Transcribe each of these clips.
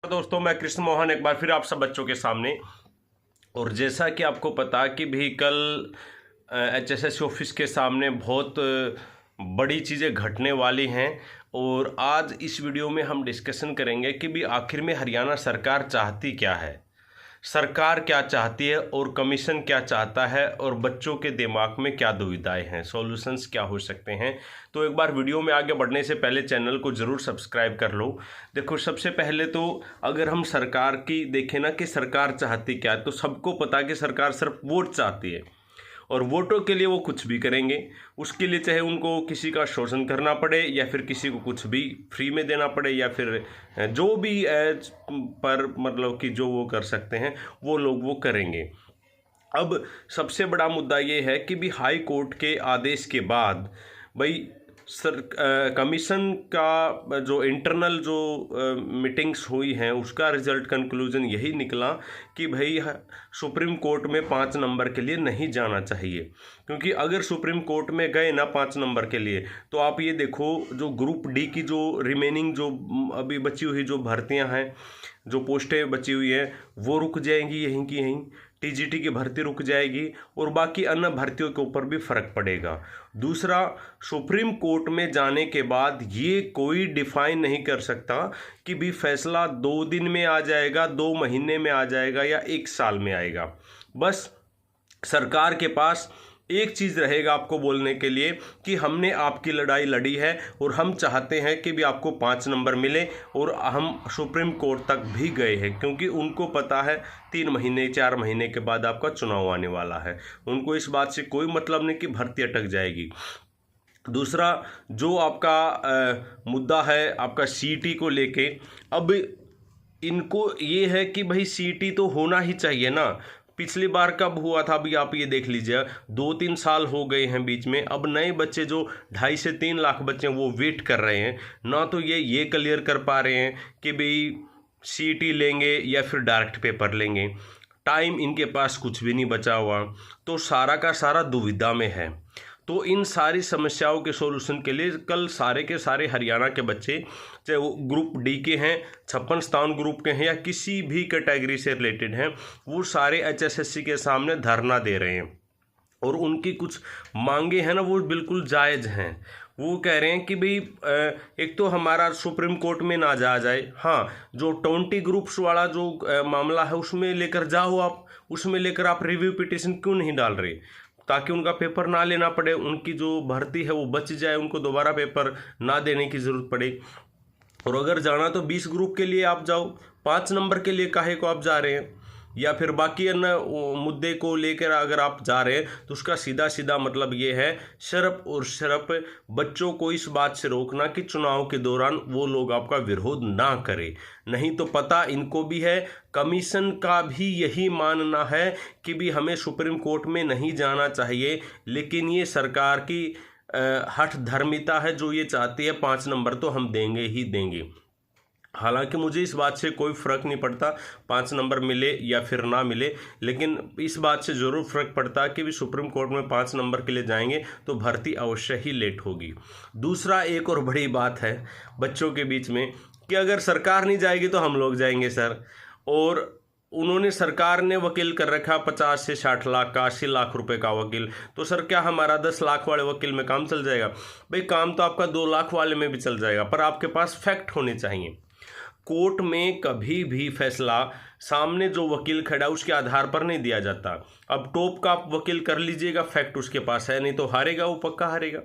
दोस्तों, मैं कृष्ण मोहन एक बार फिर आप सब बच्चों के सामने। और जैसा कि आपको पता कि भी कल एचएसएस ऑफिस के सामने बहुत बड़ी चीज़ें घटने वाली हैं। और आज इस वीडियो में हम डिस्कशन करेंगे कि भी आखिर में हरियाणा सरकार चाहती क्या है, सरकार क्या चाहती है और कमीशन क्या चाहता है, और बच्चों के दिमाग में क्या दुविधाएं हैं, सॉल्यूशंस क्या हो सकते हैं। तो एक बार वीडियो में आगे बढ़ने से पहले चैनल को ज़रूर सब्सक्राइब कर लो। देखो, सबसे पहले तो अगर हम सरकार की देखें ना कि सरकार चाहती क्या है, तो सबको पता है कि सरकार सिर्फ वोट चाहती है और वोटों के लिए वो कुछ भी करेंगे। उसके लिए चाहे उनको किसी का शोषण करना पड़े या फिर किसी को कुछ भी फ्री में देना पड़े या फिर जो भी एज पर मतलब कि जो वो कर सकते हैं वो लोग वो करेंगे। अब सबसे बड़ा मुद्दा ये है कि भी हाई कोर्ट के आदेश के बाद भाई कमीशन का जो इंटरनल जो मीटिंग्स हुई हैं उसका रिजल्ट कंक्लूजन यही निकला कि भाई सुप्रीम कोर्ट में 5 नंबर के लिए नहीं जाना चाहिए। क्योंकि अगर सुप्रीम कोर्ट में गए ना 5 नंबर के लिए, तो आप ये देखो जो ग्रुप डी की जो रिमेनिंग जो अभी बची हुई जो भर्तियां हैं, जो पोस्टें बची हुई हैं, वो रुक जाएंगी यहीं की यहीं। टीजीटी की भर्ती रुक जाएगी और बाकी अन्य भर्तियों के ऊपर भी फर्क पड़ेगा। दूसरा, सुप्रीम कोर्ट में जाने के बाद ये कोई डिफाइन नहीं कर सकता कि भी फैसला 2 दिन में आ जाएगा, 2 महीने में आ जाएगा या 1 साल में आएगा। बस सरकार के पास एक चीज़ रहेगा आपको बोलने के लिए कि हमने आपकी लड़ाई लड़ी है और हम चाहते हैं कि भी आपको 5 नंबर मिले। और हम सुप्रीम कोर्ट तक भी गए हैं क्योंकि उनको पता है 3 महीने 4 महीने के बाद आपका चुनाव आने वाला है। उनको इस बात से कोई मतलब नहीं कि भर्ती अटक जाएगी। दूसरा, जो आपका मुद्दा है आपका सीईटी को लेके, अब इनको ये है कि भाई सीईटी तो होना ही चाहिए ना। पिछली बार कब हुआ था अभी आप ये देख लीजिए, 2-3 साल हो गए हैं बीच में। अब नए बच्चे जो 2.5 से 3 लाख बच्चे हैं वो वेट कर रहे हैं ना, तो ये क्लियर कर पा रहे हैं कि भाई सीईटी लेंगे या फिर डायरेक्ट पेपर लेंगे। टाइम इनके पास कुछ भी नहीं बचा हुआ, तो सारा का सारा दुविधा में है। तो इन सारी समस्याओं के सॉल्यूशन के लिए कल सारे के सारे हरियाणा के बच्चे, चाहे वो ग्रुप डी के हैं, 56 स्थान ग्रुप के हैं या किसी भी कैटेगरी से रिलेटेड हैं, वो सारे एचएसएससी के सामने धरना दे रहे हैं। और उनकी कुछ मांगे हैं ना वो बिल्कुल जायज़ हैं। वो कह रहे हैं कि भाई एक तो हमारा सुप्रीम कोर्ट में ना जा जाए, हाँ जो 20 ग्रुप्स वाला जो मामला है उसमें लेकर जाओ आप, उसमें लेकर आप रिव्यू पिटीशन क्यों नहीं डाल रहे, ताकि उनका पेपर ना लेना पड़े, उनकी जो भर्ती है वो बच जाए, उनको दोबारा पेपर ना देने की ज़रूरत पड़े। और अगर जाना तो 20 ग्रुप के लिए आप जाओ, 5 नंबर के लिए काहे को आप जा रहे हैं। या फिर बाकी अन्य मुद्दे को लेकर अगर आप जा रहे हैं तो उसका सीधा सीधा मतलब ये है सिर्फ और सिर्फ बच्चों को इस बात से रोकना कि चुनाव के दौरान वो लोग आपका विरोध ना करें। नहीं तो पता इनको भी है, कमीशन का भी यही मानना है कि भी हमें सुप्रीम कोर्ट में नहीं जाना चाहिए, लेकिन ये सरकार की हठ धर्मिता है जो ये चाहती है 5 नंबर तो हम देंगे ही देंगे। हालांकि मुझे इस बात से कोई फ़र्क नहीं पड़ता 5 नंबर मिले या फिर ना मिले, लेकिन इस बात से ज़रूर फ़र्क पड़ता कि भी सुप्रीम कोर्ट में 5 नंबर के लिए जाएंगे तो भर्ती अवश्य ही लेट होगी। दूसरा, एक और बड़ी बात है बच्चों के बीच में कि अगर सरकार नहीं जाएगी तो हम लोग जाएंगे सर। और उन्होंने सरकार ने वकील कर रखा 50 से 60 लाख का, 80 लाख रुपए का वकील। तो सर क्या हमारा 10 लाख वाले वकील में काम चल जाएगा? भाई काम तो आपका 2 लाख वाले में भी चल जाएगा, पर आपके पास फैक्ट होने चाहिए। कोर्ट में कभी भी फैसला सामने जो वकील खड़ा है उसके आधार पर नहीं दिया जाता। अब टॉप का आप वकील कर लीजिएगा, फैक्ट उसके पास है नहीं तो हारेगा, वो पक्का हारेगा।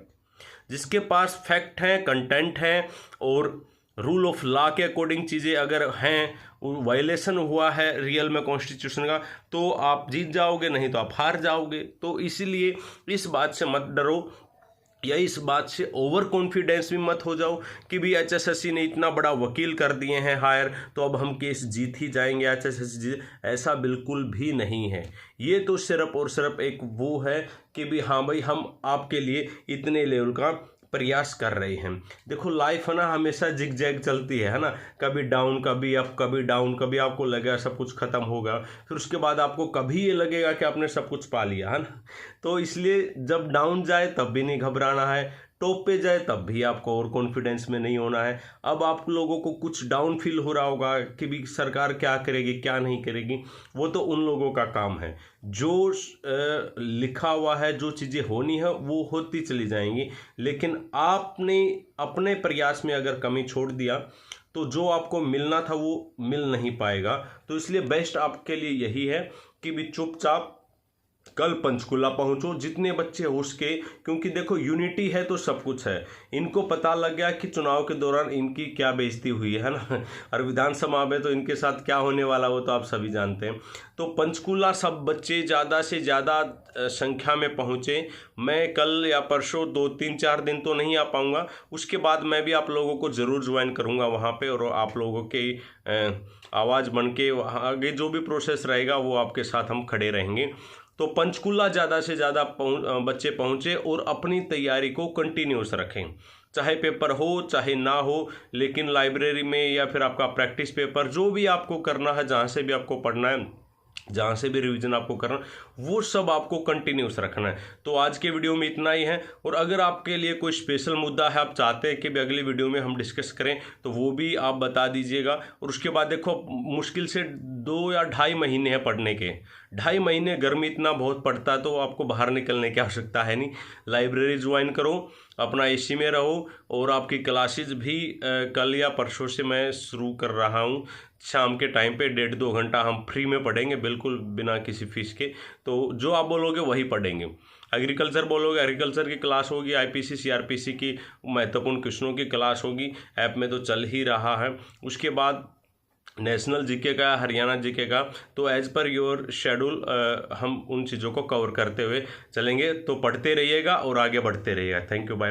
जिसके पास फैक्ट है, कंटेंट है और रूल ऑफ लॉ के अकॉर्डिंग चीज़ें अगर हैं, वायलेशन हुआ है रियल में कॉन्स्टिट्यूशन का, तो आप जीत जाओगे, नहीं तो आप हार जाओगे। तो इसीलिए इस बात से मत डरो या इस बात से ओवर कॉन्फिडेंस भी मत हो जाओ कि भी एचएसएससी ने इतना बड़ा वकील कर दिए हैं हायर तो अब हम केस जीत ही जाएंगे, एचएसएससी जीत। ऐसा बिल्कुल भी नहीं है। ये तो सिर्फ और सिर्फ एक वो है कि भी हाँ भाई हम आपके लिए इतने लेवल का प्रयास कर रहे हैं। देखो लाइफ है ना, हमेशा जिग जैग चलती है ना, कभी डाउन कभी अप कभी डाउन। कभी आपको लगेगा सब कुछ खत्म होगा, फिर उसके बाद आपको कभी ये लगेगा कि आपने सब कुछ पा लिया है ना। तो इसलिए जब डाउन जाए तब भी नहीं घबराना है, टॉप पे जाए तब भी आपको और कॉन्फिडेंस में नहीं होना है। अब आप लोगों को कुछ डाउन फील हो रहा होगा कि भी सरकार क्या करेगी क्या नहीं करेगी, वो तो उन लोगों का काम है। जो लिखा हुआ है, जो चीज़ें होनी है वो होती चली जाएंगी, लेकिन आपने अपने प्रयास में अगर कमी छोड़ दिया तो जो आपको मिलना था वो मिल नहीं पाएगा। तो इसलिए बेस्ट आपके लिए यही है कि भी चुपचाप कल पंचकुला पहुंचो, जितने बच्चे हो उसके, क्योंकि देखो यूनिटी है तो सब कुछ है। इनको पता लग गया कि चुनाव के दौरान इनकी क्या बेइज्जती हुई है ना, और विधानसभा में तो इनके साथ क्या होने वाला वो तो आप सभी जानते हैं। तो पंचकुला सब बच्चे ज़्यादा से ज़्यादा संख्या में पहुँचे। मैं कल या परसों 2-3-4 दिन तो नहीं आ पाऊँगा, उसके बाद मैं भी आप लोगों को ज़रूर ज्वाइन करूँगा वहाँ पर, और आप लोगों के आवाज़ बन के आगे जो भी प्रोसेस रहेगा वो आपके साथ हम खड़े रहेंगे। तो पंचकुला ज़्यादा से ज़्यादा बच्चे पहुँचे और अपनी तैयारी को कंटिन्यूस रखें, चाहे पेपर हो चाहे ना हो, लेकिन लाइब्रेरी में या फिर आपका प्रैक्टिस पेपर जो भी आपको करना है, जहाँ से भी आपको पढ़ना है, जहाँ से भी रिवीजन आपको करना, वो सब आपको कंटिन्यूस रखना है। तो आज के वीडियो में इतना ही है, और अगर आपके लिए कोई स्पेशल मुद्दा है, आप चाहते हैं कि भी अगली वीडियो में हम डिस्कस करें, तो वो भी आप बता दीजिएगा। और उसके बाद देखो, मुश्किल से 2 या 2.5 महीने हैं पढ़ने के। 2.5 महीने गर्मी इतना बहुत पड़ता है, तो आपको बाहर निकलने की आवश्यकता है नहीं। लाइब्रेरी ज्वाइन करो, अपना एसी में रहो, और आपकी क्लासेज भी कल या परसों से मैं शुरू कर रहा हूँ। शाम के टाइम पे 1.5-2 घंटा हम फ्री में पढ़ेंगे, बिल्कुल बिना किसी फीस के। तो जो आप बोलोगे वही पढ़ेंगे। एग्रीकल्चर बोलोगे, एग्रीकल्चर की क्लास होगी, आईपीसी सीआरपीसी की महत्वपूर्ण क्वेश्चनों की क्लास होगी, ऐप में तो चल ही रहा है। उसके बाद नेशनल जीके का, हरियाणा जीके का, तो एज पर योर शेड्यूल हम उन चीज़ों को कवर करते हुए चलेंगे। तो पढ़ते रहिएगा और आगे बढ़ते रहिएगा। Thank you, bye.